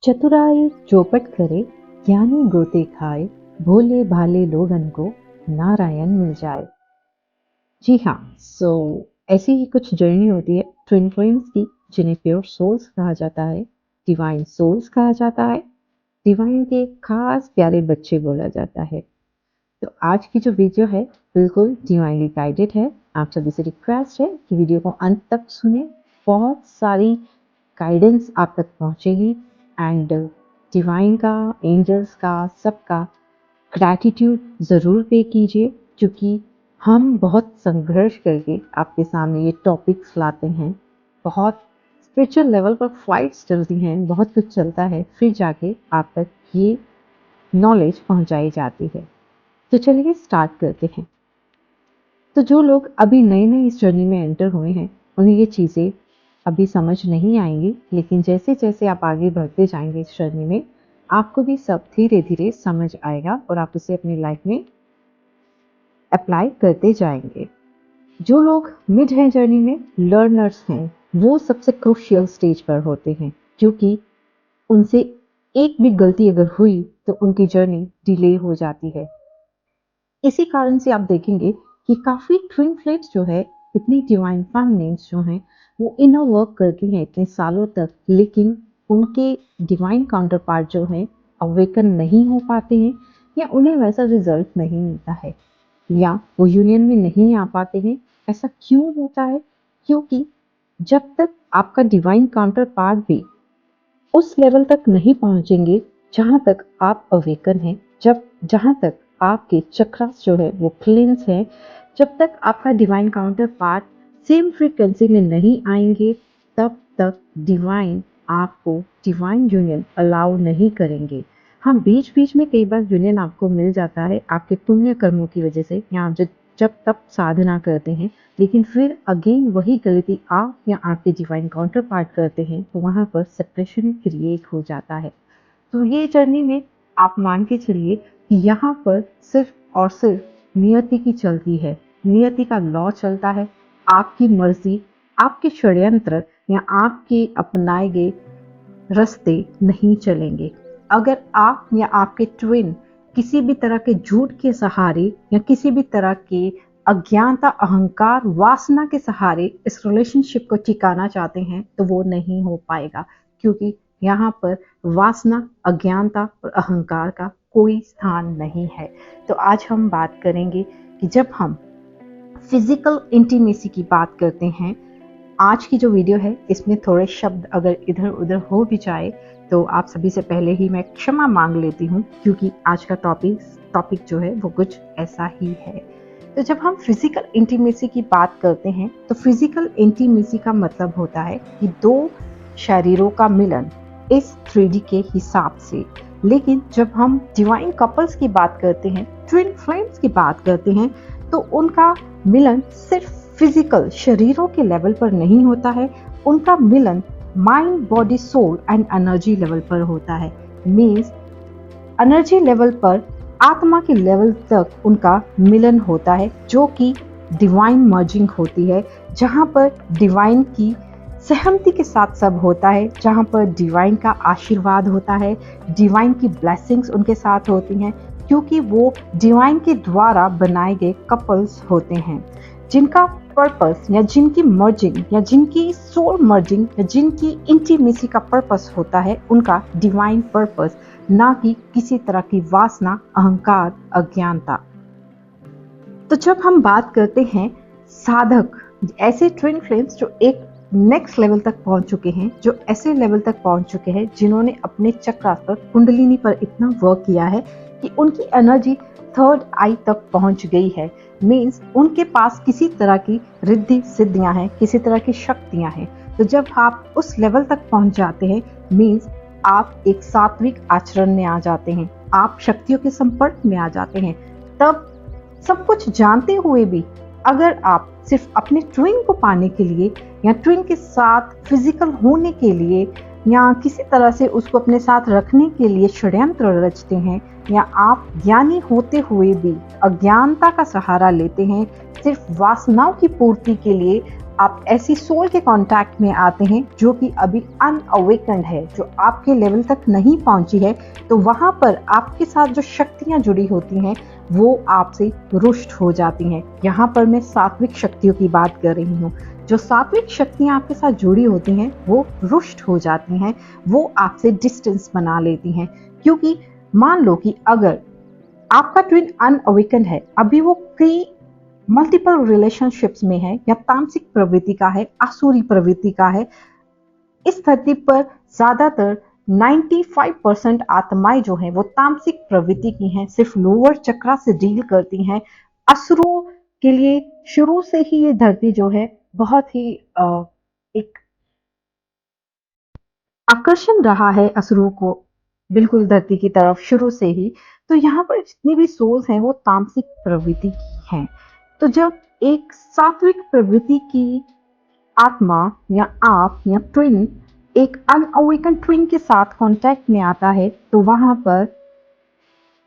चतुराई चौपट करे, ज्ञानी गोते खाए, भोले भाले लोगन को नारायण मिल जाए। जी हाँ, ऐसी ही कुछ जर्नी होती है ट्विन फ्लेम्स की, जिन्हें प्योर सोल्स कहा जाता है, डिवाइन सोल्स कहा जाता है, डिवाइन के खास प्यारे बच्चे बोला जाता है। तो आज की जो वीडियो है बिल्कुल डिवाइनली गाइडेड है। आप सभी से रिक्वेस्ट है कि वीडियो को अंत तक सुने, बहुत सारी गाइडेंस आप तक पहुंचेगी एंड डिवाइन का, एंजल्स का, सबका ग्रैटिट्यूड ज़रूर पे कीजिए, क्योंकि हम बहुत संघर्ष करके आपके सामने ये टॉपिक्स लाते हैं। बहुत स्पिरिचुअल लेवल पर फाइट्स चलती हैं, बहुत कुछ चलता है, फिर जाके आप तक ये नॉलेज पहुंचाई जाती है। तो चलिए स्टार्ट करते हैं। तो जो लोग अभी नए नए इस जर्नी में एंटर हुए हैं, उन्हें ये चीज़ें अभी समझ नहीं आएंगी, लेकिन जैसे जैसे आप आगे बढ़ते जाएंगे इस जर्नी में, आपको भी सब धीरे धीरे समझ आएगा और आप उसे अपनी लाइफ में अप्लाई करते जाएंगे। जो लोग मिड है जर्नी में, लर्नर्स हैं, वो सबसे क्रूशियल स्टेज पर होते हैं, क्योंकि उनसे एक भी गलती अगर हुई तो उनकी जर्नी डिले हो जाती है। इसी कारण से आप देखेंगे कि काफ़ी ट्विन फ्लेम्स जो है, इतनी डिवाइन फेमिनिन्स जो हैं, वो इनर वर्क करती हैं इतने सालों तक, लेकिन उनके डिवाइन काउंटर पार्ट जो हैं अवेकन नहीं हो पाते हैं, या उन्हें वैसा रिजल्ट नहीं मिलता है, या वो यूनियन में नहीं आ पाते हैं। ऐसा क्यों होता है? क्योंकि जब तक आपका डिवाइन काउंटर पार्ट भी उस लेवल तक नहीं पहुंचेंगे जहां तक आप अवेकन हैं, जहां तक आपके चक्रास जो है वो क्लींस है, जब तक आपका divine counter part same frequency में नहीं आएंगे, तब तक डिवाइन आपको डिवाइन यूनियन अलाउ नहीं करेंगे। हाँ, बीच बीच में कई बार यूनियन आपको मिल जाता है आपके पुण्य कर्मों की वजह से, या जब तब साधना करते हैं, लेकिन फिर अगेन वही गलती आप या आपके डिवाइन काउंटर पार्ट करते हैं, तो वहाँ पर सेपरेशन क्रिएट हो जाता है। तो ये जर्नी में आप मान के चलिए कि यहाँ पर सिर्फ और सिर्फ नियति की चलती है, नियति का लॉ चलता है। आपकी मर्जी, आपके षड्यंत्र या आपके अपनाए गए रास्ते नहीं चलेंगे। अगर आप या आपके ट्विन किसी भी तरह के झूठ के सहारे या किसी भी तरह के अज्ञानता, अहंकार, वासना के सहारे इस रिलेशनशिप को टिकाना चाहते हैं, तो वो नहीं हो पाएगा, क्योंकि यहाँ पर वासना, अज्ञानता और अहंकार का कोई स्थान नहीं है। तो आज हम बात करेंगे कि जब हम फिजिकल इंटीमेसी की बात करते हैं, आज की जो वीडियो है इसमें थोड़े शब्द अगर इधर उधर हो भी जाए तो आप सभी से पहले ही मैं क्षमा मांग लेती हूँ, क्योंकि आज का टॉपिक जो है वो कुछ ऐसा ही है। तो जब हम फिजिकल इंटीमेसी की बात करते हैं, तो फिजिकल इंटीमेसी का मतलब होता है कि दो शरीरों का मिलन इस 3D के हिसाब से। लेकिन जब हम डिवाइन कपल्स की बात करते हैं, ट्विन फ्लेम्स की बात करते हैं, तो उनका मिलन सिर्फ फिजिकल शरीरों के लेवल पर नहीं होता है, उनका मिलन mind, body, soul and energy level पर होता है। मीन्स एनर्जी लेवल पर, आत्मा के लेवल तक उनका मिलन होता है, जो कि डिवाइन मर्जिंग होती है, जहाँ पर डिवाइन की सहमति के साथ सब होता है, जहाँ पर डिवाइन का आशीर्वाद होता है, डिवाइन की ब्लेसिंग्स उनके साथ होती हैं, क्योंकि वो डिवाइन के द्वारा बनाए गए कपल्स होते हैं, जिनका पर्पस या जिनकी मर्जिंग या जिनकी सोल मर्जिंग या जिनकी इंटीमेसी का पर्पस होता है उनका डिवाइन पर्पस, ना कि किसी तरह की वासना, अहंकार, अज्ञानता। तो जब हम बात करते हैं साधक, ऐसे ट्विन फ्लेम्स जो एक नेक्स्ट लेवल तक पहुंच चुके हैं, जो ऐसे लेवल तक पहुंच चुके हैं जिन्होंने अपने चक्रास पर, कुंडलिनी पर इतना वर्क किया है कि उनकी एनर्जी थर्ड आई तक पहुंच गई है। मीन्स उनके पास किसी तरह की रिद्धि सिद्धियां हैं, किसी तरह की शक्तियां हैं। तो जब आप उस लेवल तक पहुंच जाते हैं, मीन्स आप एक सात्विक आचरण में आ जाते हैं, आप शक्तियों के संपर्क में आ जाते हैं। तब सब कुछ जानते हुए भी अगर आप सिर्फ अपने ट्विन को पाने के लिए या ट्विन के साथ फिजिकल होने के लिए या किसी तरह से उसको अपने साथ रखने के लिए षड्यंत्र रचते हैं, या आप ज्ञानी होते हुए भी अज्ञानता का सहारा लेते हैं सिर्फ वासनाओं की पूर्ति के लिए, आप ऐसी सोल के कांटेक्ट में आते हैं जो कि अभी अनअवेकन्ड है, जो आपके लेवल तक नहीं पहुंची है, तो वहां पर आपके साथ जो शक्तियां जुड़ी होती हैं वो आपसे रुष्ट हो जाती हैं। यहाँ पर मैं सात्विक शक्तियों की बात कर रही हूँ। जो सात्विक शक्तियां आपके साथ जुड़ी होती हैं वो रुष्ट हो जाती हैं, वो आपसे डिस्टेंस बना लेती हैं। क्योंकि मान लो कि अगर आपका ट्विन अनअवेकन है, अभी वो कई मल्टीपल रिलेशनशिप्स में है या तामसिक प्रवृत्ति का है, आसुरी प्रवृत्ति का है, इस धरती पर ज्यादातर 95% आत्माएं जो हैं वो तामसिक प्रवृत्ति की हैं, सिर्फ लोअर चक्रा से डील करती हैं। असुरों के लिए शुरू से ही ये धरती जो है बहुत ही एक आकर्षण रहा है असुरों को बिल्कुल धरती की तरफ शुरू से ही। तो यहाँ पर जितनी भी सोल्स हैं वो तामसिक प्रवृत्ति की हैं। तो जब एक सात्विक प्रवृत्ति की आत्मा या आप या ट्विन एक अनअवेकन ट्विन के साथ कांटेक्ट में आता है, तो वहां पर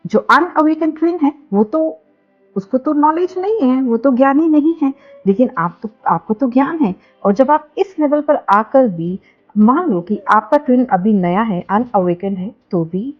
जो अनअवेकन ट्विन है वो तो उसको तो नॉलेज नहीं है, वो तो ज्ञानी नहीं है, लेकिन आपको तो ज्ञान है। और जब आप इस लेवल पर आकर भी मान लो कि आपका ट्विन अभी नया है, अनअवेकन है, तो भी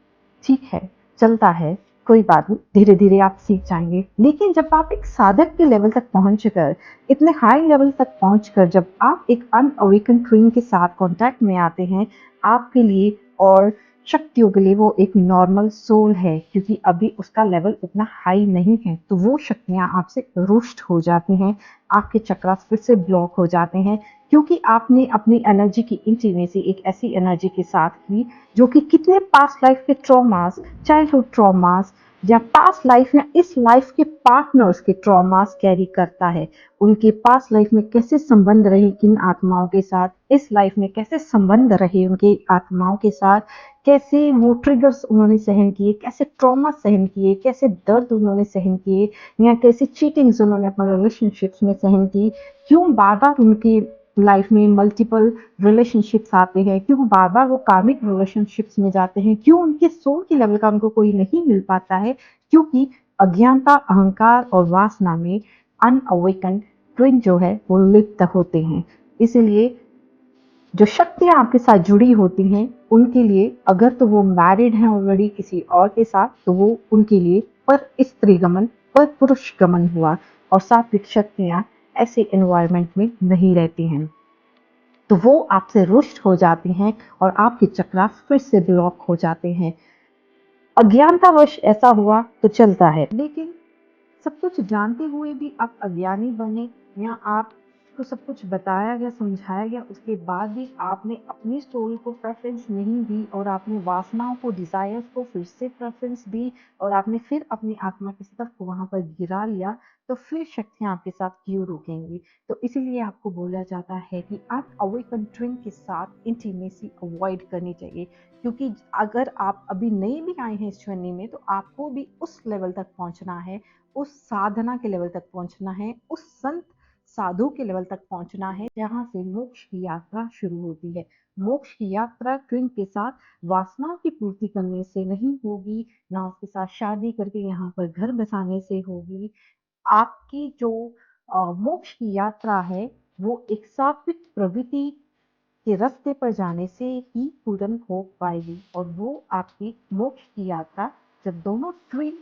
ठीक है, चलता है, कोई बात नहीं, धीरे धीरे आप सीख जाएंगे। लेकिन जब आप एक साधक के लेवल तक पहुंच कर, इतने हाई लेवल तक पहुंच कर जब आप एक अनअवेकन ट्विन के साथ कांटेक्ट में आते हैं, आपके लिए और शक्तियों के लिए वो एक नॉर्मल सोल है, क्योंकि अभी उसका लेवल उतना हाई नहीं है, तो वो शक्तियां आपसे रुष्ट हो जाती हैं, आपके चक्रास फिर से ब्लॉक हो जाते हैं, क्योंकि आपने अपनी एनर्जी की इंटीमेसी एक ऐसी एनर्जी के साथ की जो कि कितने पास्ट लाइफ के ट्रॉमास, चाइल्डहुड ट्रॉमास या पास्ट लाइफ या इस लाइफ के पार्टनर्स के ट्रॉमास कैरी करता है। उनके पास्ट लाइफ में कैसे संबंध रहे किन आत्माओं के साथ, इस लाइफ में कैसे संबंध रहे उनके आत्माओं के साथ, कैसे वो ट्रिगर्स उन्होंने सहन किए, कैसे ट्रॉमा सहन किए, कैसे दर्द उन्होंने सहन किए, या कैसे चीटिंग्स उन्होंने अपने रिलेशनशिप्स में सहन की, क्यों बार बार उनकी लाइफ में मल्टीपल रिलेशनशिप्स आते हैं, क्यों बार बार वो कार्मिक रिलेशनशिप्स में जाते हैं, क्यों उनके सोल की लेवल का उनको कोई नहीं मिल पाता है, क्योंकि अज्ञानता, अहंकार और वासना में अनअवेकन ट्विन जो है वो लिप्त होते हैं। इसलिए जो शक्तियां आपके साथ जुड़ी होती हैं उनके लिए, अगर तो वो मैरिड हैं ऑलरेडी किसी और के साथ, तो वो उनके लिए पर स्त्री गमन, पर पुरुष गमन हुआ। और सात्विक शक्तियां ऐसे एनवायरनमेंट में नहीं रहती हैं, तो वो आपसे रुष्ट हो जाती हैं और आपके चक्रा फिर से ब्लॉक हो जाते हैं। अज्ञानतावश ऐसा हुआ तो चलता है, लेकिन सब कुछ जानते हुए भी आप अज्ञानी बने, या आपको सब कुछ बताया गया, समझाया गया, उसके बाद भी आपने अपनी सोल को प्रेफरेंस नहीं दी और आपने वासनाओं को, डिजायर्स को फिर से प्रेफरेंस दी और आपने फिर अपनी आत्मा के स्तर को वहां पर गिरा लिया, तो फिर शक्तियां आपके साथ क्यों रुकेंगी। तो इसीलिए आपको बोला जाता है कि आप अवेकन ट्विन के साथ इंटीमेसी अवॉइड करनी चाहिए, क्योंकि अगर आप अभी नए भी आए हैं इस जर्नी में, तो आपको भी उस लेवल तक पहुंचना है, उस साधना के लेवल तक पहुंचना है, उस संत साधु के लेवल तक पहुंचना है जहां से मोक्ष की यात्रा शुरू होती है। मोक्ष की यात्रा ट्विन के साथ वासनाओं की पूर्ति करने से नहीं होगी, ना उसके साथ शादी करके यहाँ पर घर बसाने से होगी। आपकी जो मोक्ष की यात्रा है वो एक सात्विक प्रवृत्ति के रास्ते पर जाने से ही पूर्ण हो पाएगी, और वो आपकी मोक्ष की यात्रा जब दोनों ट्विन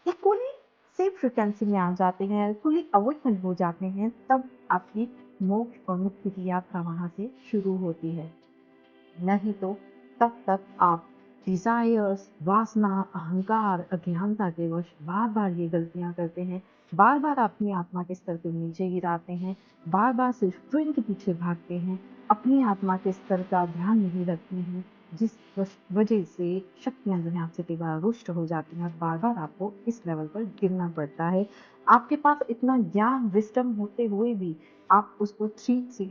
इक्वली सेम फ्रिक्वेंसी में आ जाते हैं, फुली अवेकन हो जाते हैं, तब आपकी मोक्ष और मुक्ति की यात्रा वहां से शुरू होती है। नहीं तो तब तक आप डिजायर्स, वासना, अहंकार, अज्ञानता के वश बार बार ये गलतियां करते हैं, बार बार अपनी आत्मा के स्तर को नीचे गिराते हैं, बार बार सिर्फ ट्विन के पीछे भागते हैं, अपनी आत्मा के स्तर का ध्यान नहीं रखते हैं, जिस वजह से शक्तियां जो है आपसे कई बार रुष्ट हो जाती हैं और बार बार आपको इस लेवल पर गिरना पड़ता है। आपके पास इतना ज्ञान, विस्डम होते हुए भी आप उसको ठीक से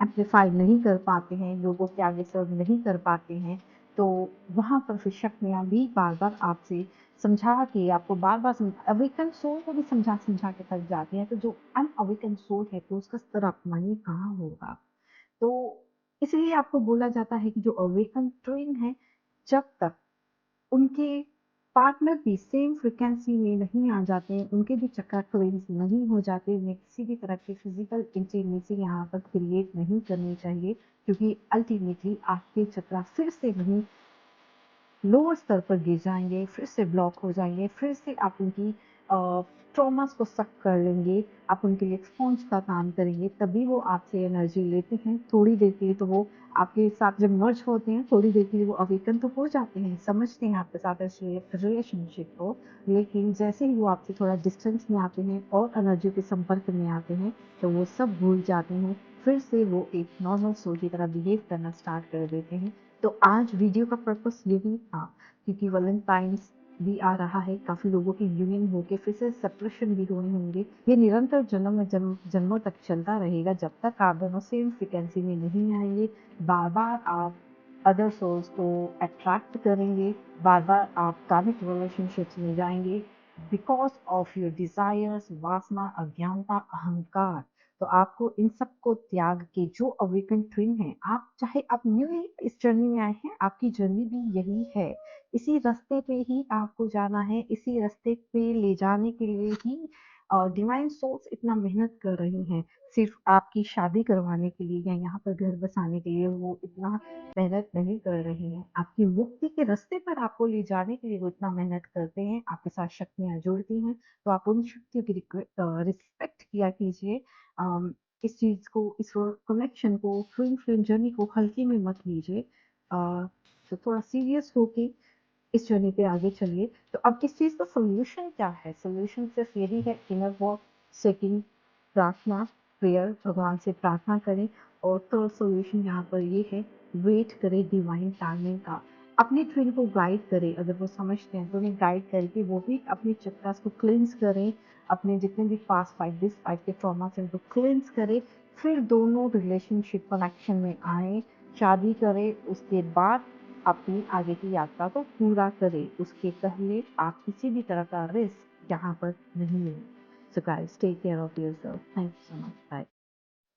एम्पलीफाई नहीं कर पाते हैं, लोगों के आगे सर्व नहीं कर पाते हैं, तो वहाँ पर फिर शक्तियाँ भी बार बार आपसे समझा के आपको बार बार अवेकन सोल को भी समझा समझा के थक जाती है, तो जो अनअवेकन सोल है तो उसका स्तर अपमान्य कहाँ होगा। तो इसलिए आपको बोला जाता है कि जो अवेकन ट्रेन है, जब तक उनके पार्टनर भी सेम फ्रीक्वेंसी में नहीं आ जाते हैं, उनके भी चक्र क्लींस नहीं हो जाते, उन्हें किसी भी तरह की फिजिकल इंटीमेसी यहाँ पर क्रिएट नहीं करनी चाहिए, क्योंकि अल्टीमेटली आपके चक्र फिर से वहीं लोअर स्तर पर गिर जाएंगे, फिर से ब्लॉक हो जाएंगे, फिर से आप उनकी ट्रॉमास को सक कर लेंगे, आप उनके लिए स्पॉन्ज का काम करेंगे, तभी वो आपसे एनर्जी लेते हैं। थोड़ी देर के लिए तो वो आपके साथ जब मर्ज होते हैं, थोड़ी देर के लिए वो अवेकन तो हो जाते हैं, समझते हैं आपके साथ रिलेशनशिप को, लेकिन जैसे ही वो आपसे थोड़ा डिस्टेंस में आते हैं और एनर्जी के संपर्क में आते हैं, तो वो सब भूल जाते हैं, फिर से वो एक नॉर्मल सोल की तरह बिहेव करना स्टार्ट कर देते हैं। तो आज वीडियो का पर्पस यही था, क्योंकि वैलेंटाइन्स भी आ रहा है, काफ़ी लोगों की यूनियन होके फिर से सेपरेशन भी हुए होंगे। ये निरंतर जन्मों तक चलता रहेगा, जब तक आप दोनों सेम फ्रिक्वेंसी में नहीं आएंगे। बार-बार आप अदर सोल्स को अट्रैक्ट करेंगे, बार-बार आप कार्मिक रिलेशनशिप्स में जाएँगे बिकॉज़ ऑफ योर डिज़ायर्स, वासना, अज्ञानता, अहंकार। तो आपको इन सब को त्याग के जो अवेकन ट्विन है, आप चाहे आप न्यू इस जर्नी में आए हैं, आपकी जर्नी भी यही है। इसी रास्ते पे ही आपको जाना है, इसी रास्ते पे ले जाने के लिए ही डिवाइन सोल्स इतना मेहनत कर रही हैं। सिर्फ आपकी शादी करवाने के लिए या यहाँ पर घर बसाने के लिए वो इतना मेहनत नहीं कर रही हैं। आपकी मुक्ति के रास्ते पर आपको ले जाने के लिए वो इतना मेहनत करते हैं, आपके साथ शक्तियाँ जुड़ती हैं, तो आप उन शक्तियों की रिस्पेक्ट किया कीजिए। अम, इस चीज़ को, इस कनेक्शन को, ट्विन फ्लेम जर्नी को हल्के में मत लीजिए। तो थोड़ा सीरियस होके इस जर्नी पे आगे चलिए। तो अब इस चीज़ का सॉल्यूशन क्या है? सॉल्यूशन सिर्फ यही है, इनर वर्क, सेकिंग, प्रार्थना, प्रेयर, भगवान से प्रार्थना करें। और थर्ड सॉल्यूशन यहाँ पर ये है, वेट करें डिवाइन टाइमिंग का। अपने ट्विन को गाइड करें, अगर वो समझते हैं तो उन्हें गाइड करके वो भी अपने चक्रास को क्लींस करें, अपने जितने भी पास्ट 5 दिस 5 के ट्रॉमा से उनको क्लींस करें, फिर दोनों रिलेशनशिप कनेक्शन में आएँ, शादी करें, उसके बाद अपनी आगे की यात्रा को पूरा करें। उसके पहले आप किसी भी तरह का रिस्क यहाँ पर नहीं लें। So guys, take care of yourself. Thank you so much. Bye.